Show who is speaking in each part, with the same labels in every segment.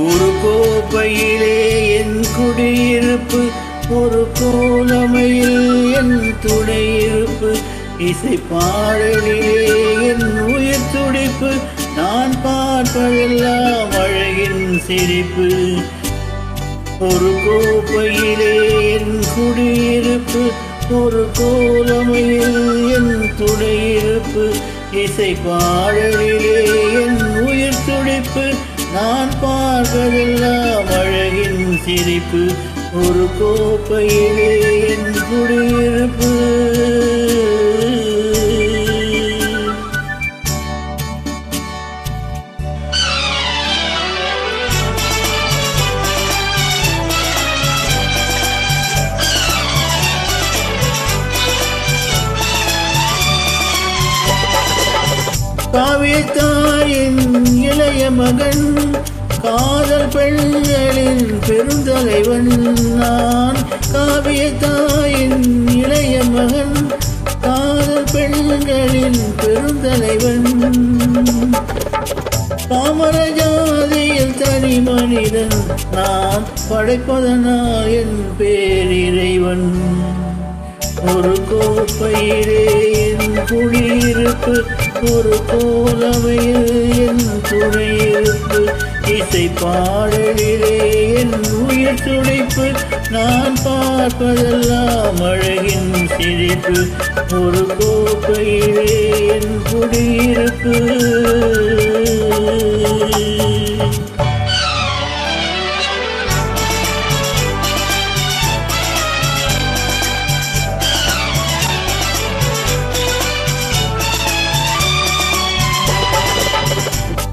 Speaker 1: ஒரு கோப்பையிலே என் குடியிருப்பு, ஒரு கோலமையில் என் துணையிருப்பு, இசை பாடலிலே என் உயிர் துடிப்பு, நான் பார்ப்பதெல்லாம் அழகின் சிரிப்பு. ஒரு கோப்பையிலே என் குடியிருப்பு, ஒரு கோலமையில் என் துணையிருப்பு, இசை பாடலிலே என் உயிர் துடிப்பு, நான் பார்ப்பதெல்லாம் அழகின் சிரிப்பு. ஒரு கோப்பையிலே என் குடியிருப்பு. காவியத்தாயின் இளைய மகன், காதல் பெண்களின் பெருந்தலைவன் நான். காவியத்தாயின் இளைய மகன், காதல் பெண்களின் பெருந்தலைவன். பாமர ஜாதியில் தனி மனிதன் நான், படைப்பதனால் என் பேரிறைவன். ஒரு கோப்பையிலே என் குடியிருப்பு, ஒரு கோலமையில் என் துணையிருப்பு, இசை பாடலிலே என் உயிர் துடிப்பு, நான் பார்ப்பதெல்லாம் அழகின் சிரிப்பு. ஒரு கோப்பையிலே என் குடியிருப்பு.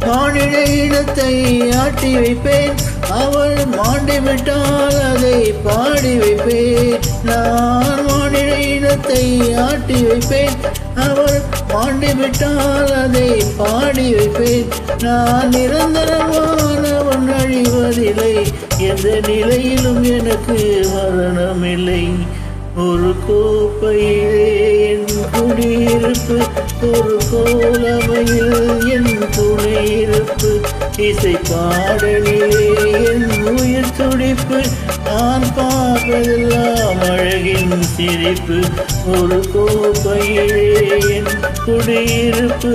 Speaker 1: மானிட இனத்தை ஆட்டி வைப்பேன், அவள் மாண்டிவிட்டால் அதை பாடி வைப்பேன். நான் மானிட இனத்தை ஆட்டி வைப்பேன், அவள் மாண்டிவிட்டால் அதை பாடி வைப்பேன். நான் நிரந்தரமானவன், அழிவதில்லை, எந்த நிலையிலும் எனக்கு மரணமில்லை. ஒரு கோப்பையிலே என் குடியிருப்பு, ஒரு கோலமையில் என் துணையிருப்பு, இசை பாடலிலே என் உயிர் துடிப்பு, நான் பார்ப்பதெல்லாம் அழகின் சிரிப்பு. ஒரு கோப்பையிலே என் குடியிருப்பு.